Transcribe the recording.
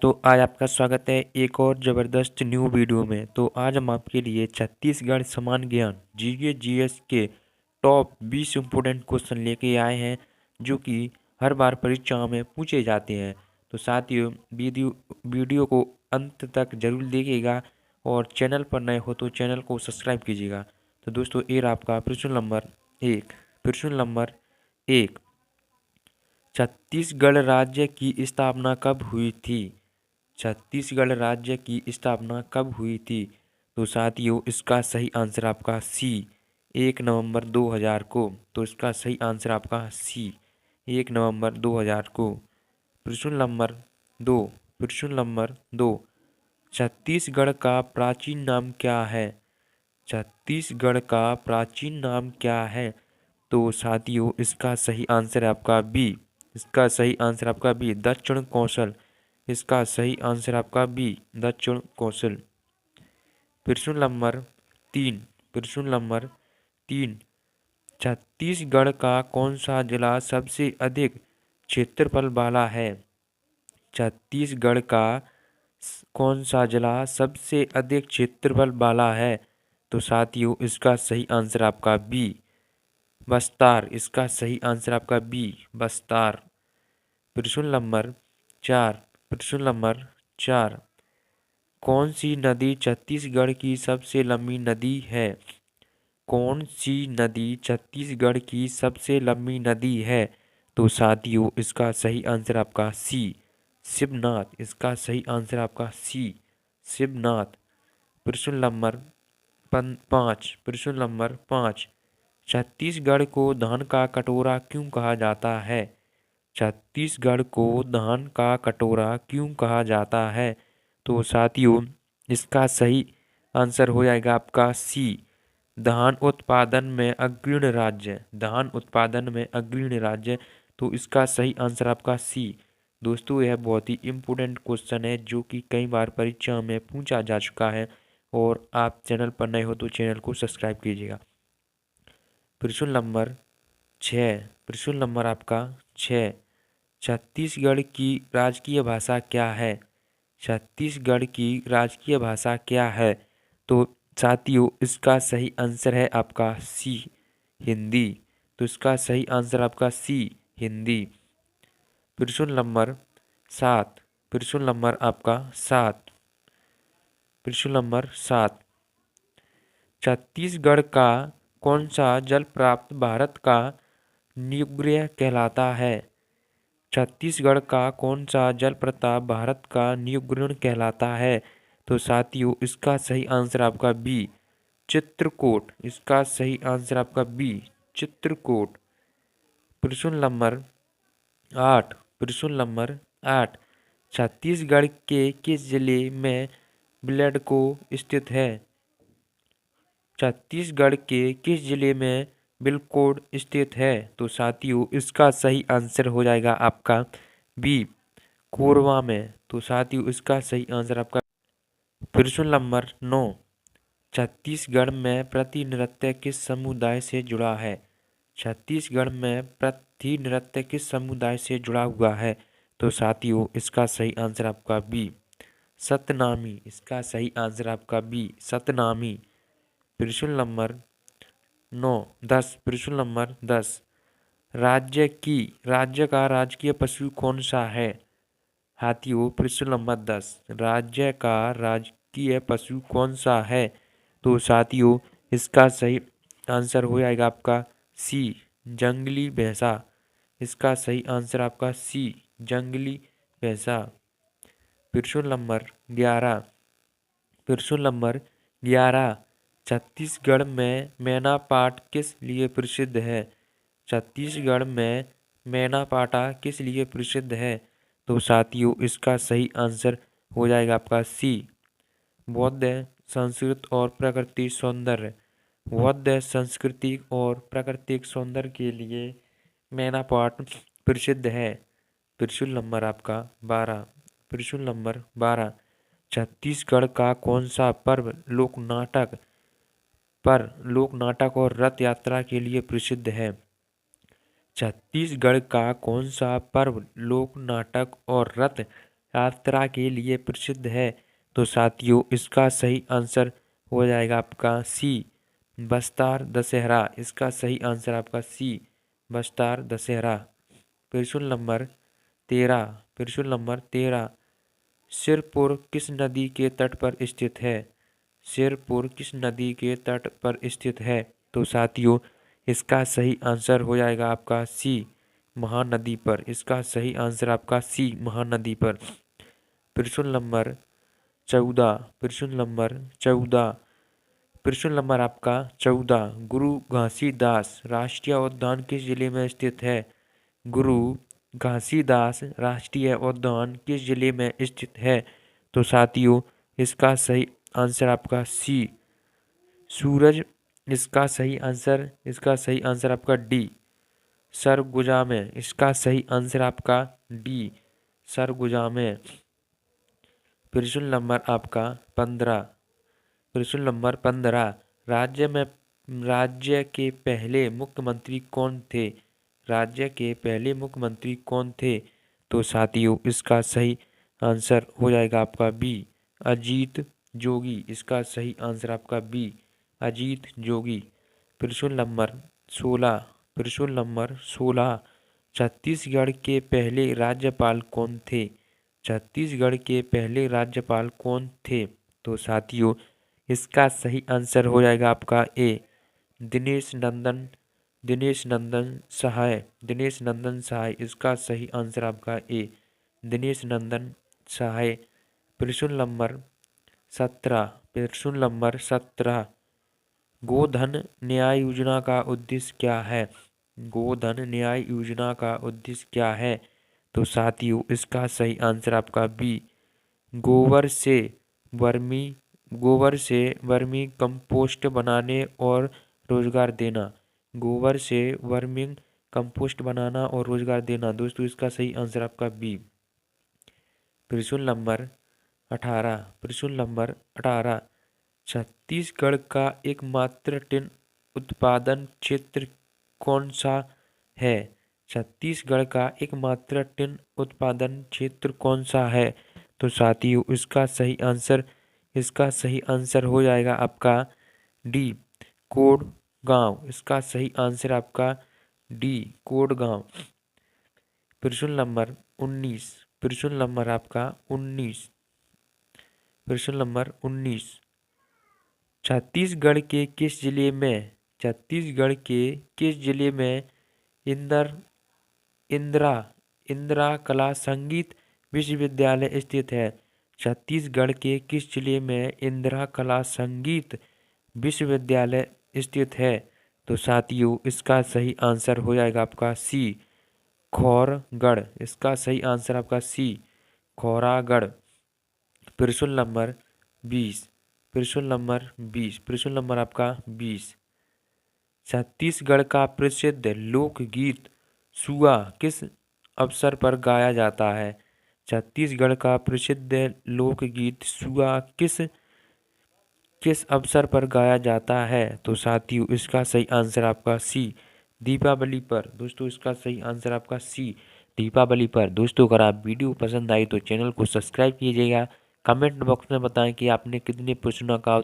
तो आज आपका स्वागत है एक और ज़बरदस्त न्यू वीडियो में। तो आज हम आपके लिए छत्तीसगढ़ सामान्य ज्ञान जीके जीएस के टॉप 20 इम्पोर्टेंट क्वेश्चन लेके आए हैं जो कि हर बार परीक्षाओं में पूछे जाते हैं। तो साथियों वीडियो को अंत तक जरूर देखिएगा और चैनल पर नए हो तो चैनल को सब्सक्राइब कीजिएगा। तो दोस्तों ये रहा आपका प्रश्न नंबर एक। प्रश्न नंबर एक, छत्तीसगढ़ राज्य की स्थापना कब हुई थी? छत्तीसगढ़ राज्य की स्थापना कब हुई थी? तो साथियों इसका सही आंसर आपका सी 1 नवंबर 2000 को। तो इसका सही आंसर आपका सी 1 नवंबर 2000 को। प्रश्न नंबर दो। प्रश्न नंबर दो, छत्तीसगढ़ का प्राचीन नाम क्या है? छत्तीसगढ़ का प्राचीन नाम क्या है? तो साथियों इसका सही आंसर है आपका बी। इसका सही आंसर आपका बी दक्षिण कौशल। इसका सही आंसर आपका बी दक्षिण कौशल। प्रश्न नंबर तीन। प्रश्न नंबर तीन, छत्तीसगढ़ का कौन सा जिला सबसे अधिक क्षेत्रफल वाला है? छत्तीसगढ़ का कौन सा जिला सबसे अधिक क्षेत्रफल वाला है? तो साथियों इसका सही आंसर आपका बी बस्तार। इसका सही आंसर आपका बी बस्तार। प्रश्न नंबर चार। प्रश्न नंबर चार, कौन सी नदी छत्तीसगढ़ की सबसे लंबी नदी है? कौन सी नदी छत्तीसगढ़ की सबसे लंबी नदी है? तो साथियों इसका सही आंसर आपका सी शिवनाथ। इसका सही आंसर आपका सी शिवनाथ। प्रश्न नंबर पाँच। प्रश्न नंबर पाँच, छत्तीसगढ़ को धान का कटोरा क्यों कहा जाता है? छत्तीसगढ़ को धान का कटोरा क्यों कहा जाता है? तो साथियों इसका सही आंसर हो जाएगा आपका सी धान उत्पादन में अग्रणी राज्य। धान उत्पादन में अग्रणी राज्य। तो इसका सही आंसर आपका सी। दोस्तों यह बहुत ही इम्पोर्टेंट क्वेश्चन है जो कि कई बार परीक्षा में पूछा जा चुका है और आप चैनल पर नए हो तो चैनल को सब्सक्राइब कीजिएगा। प्रश्न नंबर छः। प्रश्न नंबर आपका छः, छत्तीसगढ़ की राजकीय भाषा क्या है? छत्तीसगढ़ की राजकीय भाषा क्या है? तो साथियों इसका सही आंसर है आपका सी हिंदी। तो इसका सही आंसर आपका सी हिंदी। प्रश्न नंबर सात। प्रश्न नंबर आपका सात। प्रश्न नंबर सात, छत्तीसगढ़ का कौन सा जल प्राप्त भारत का न्यूग्रह कहलाता है? छत्तीसगढ़ का कौन सा जल प्रताप भारत का न्यूग्रहण कहलाता है? तो साथियों इसका सही आंसर आपका बी चित्रकूट। इसका सही आंसर आपका बी चित्रकूट। प्रश्न नंबर आठ। प्रश्न नंबर आठ, छत्तीसगढ़ के किस जिले में बिलडको स्थित है? छत्तीसगढ़ के किस जिले में बिलकोड स्थित है? तो साथियों इसका सही आंसर हो जाएगा आपका बी कोरबा में। तो साथियों इसका सही आंसर आपका। प्रश्न नंबर नौ, छत्तीसगढ़ में प्रति नृत्य किस समुदाय से जुड़ा है? छत्तीसगढ़ में प्रति नृत्य किस समुदाय से जुड़ा हुआ है? तो साथियों इसका सही आंसर आपका बी सतनामी। इसका सही आंसर आपका बी सतनामी। प्रश्न नंबर नौ। दस। प्रश्न नंबर 10, राज्य का राजकीय पशु कौन सा है? हाथियों प्रश्न नंबर 10, राज्य का राजकीय पशु कौन सा है? तो साथियों इसका सही आंसर हो जाएगा आपका सी जंगली भैंसा। इसका सही आंसर आपका सी जंगली भैंसा। प्रश्न नंबर 11। प्रश्न नंबर 11, छत्तीसगढ़ में मैना पाट किस लिए प्रसिद्ध है? छत्तीसगढ़ में मैना पाटा किस लिए प्रसिद्ध है? तो साथियों इसका सही आंसर हो जाएगा आपका सी बौद्ध संस्कृत और प्राकृतिक सौंदर्य। बौद्ध संस्कृति और प्राकृतिक सौंदर्य के लिए मैना पाट प्रसिद्ध है। प्रश्न नंबर आपका 12। प्रश्न नंबर 12, छत्तीसगढ़ का कौन सा पर्व लोक नाटक और रथ यात्रा के लिए प्रसिद्ध है? छत्तीसगढ़ का कौन सा पर्व लोक नाटक और रथ यात्रा के लिए प्रसिद्ध है? तो साथियों इसका सही आंसर हो जाएगा आपका सी, बस्तर दशहरा। इसका सही आंसर आपका सी, बस्तर दशहरा। प्रश्न नंबर 13। प्रश्न नंबर 13। सिरपुर किस नदी के तट पर स्थित है? सिरपुर किस नदी के तट पर स्थित है? तो साथियों इसका सही आंसर हो जाएगा आपका सी, महानदी पर। इसका सही आंसर आपका सी, महानदी पर। प्रश्न नंबर 14। प्रश्न नंबर 14। प्रश्न नंबर आपका 14। गुरु घासीदास राष्ट्रीय उद्यान किस जिले में स्थित है? गुरु घासीदास राष्ट्रीय उद्यान किस जिले में स्थित है? तो साथियों इसका सही आंसर आपका सी, सूरज। इसका सही आंसर आपका डी, सरगुजा में। इसका सही आंसर आपका डी, सरगुजा में। प्रश्न नंबर आपका 15। प्रश्न नंबर 15। राज्य के पहले मुख्यमंत्री कौन थे? राज्य के पहले मुख्यमंत्री कौन थे? तो साथियों इसका सही आंसर हो जाएगा आपका बी, अजीत जोगी। इसका सही आंसर आपका बी, अजीत जोगी। प्रश्न नंबर 16। प्रश्न नंबर 16। छत्तीसगढ़ के पहले राज्यपाल कौन थे? छत्तीसगढ़ के पहले राज्यपाल कौन थे? तो साथियों इसका सही आंसर हो जाएगा आपका ए, दिनेश नंदन सहाय। दिनेश नंदन सहाय। इसका सही आंसर आपका ए, दिनेश नंदन सहाय। प्रश्न नंबर 17। प्रश्न नंबर 17। गोधन न्याय योजना का उद्देश्य क्या है? गोधन न्याय योजना का उद्देश्य क्या है? तो साथियों इसका सही आंसर आपका बी, गोबर से वर्मी कंपोस्ट बनाने और रोजगार देना। गोबर से वर्मी कंपोस्ट बनाना और रोजगार देना। दोस्तों इसका सही आंसर आपका बी। प्रश्न नंबर 18। प्रश्न नंबर 18। छत्तीसगढ़ का एकमात्र टिन उत्पादन क्षेत्र कौन सा है? छत्तीसगढ़ का एकमात्र टिन उत्पादन क्षेत्र कौन सा है? तो साथियों इसका सही आंसर हो जाएगा आपका डी, कोडगांव। इसका सही आंसर आपका डी, कोडगांव। प्रश्न नंबर 19। प्रश्न नंबर आपका 19। प्रश्न नंबर 19। छत्तीसगढ़ के किस जिले में इंदिरा कला संगीत विश्वविद्यालय स्थित है? छत्तीसगढ़ के किस जिले में इंदिरा कला संगीत विश्वविद्यालय स्थित है? तो साथियों इसका सही आंसर हो जाएगा आपका सी, खौरागढ़। इसका सही आंसर आपका सी, खौरागढ़। प्रश्न नंबर 20। प्रश्न नंबर 20। प्रश्न नंबर आपका 20। छत्तीसगढ़ का प्रसिद्ध लोकगीत सुआ किस अवसर पर गाया जाता है? छत्तीसगढ़ का प्रसिद्ध लोकगीत सुआ किस अवसर पर गाया जाता है? तो साथियों इसका सही आंसर आपका सी, दीपावली पर। दोस्तों इसका सही आंसर आपका सी, दीपावली पर। दोस्तों अगर आप वीडियो पसंद आई तो चैनल को सब्सक्राइब कीजिएगा। कमेंट बॉक्स में बताएं कि आपने कितने प्रश्नों का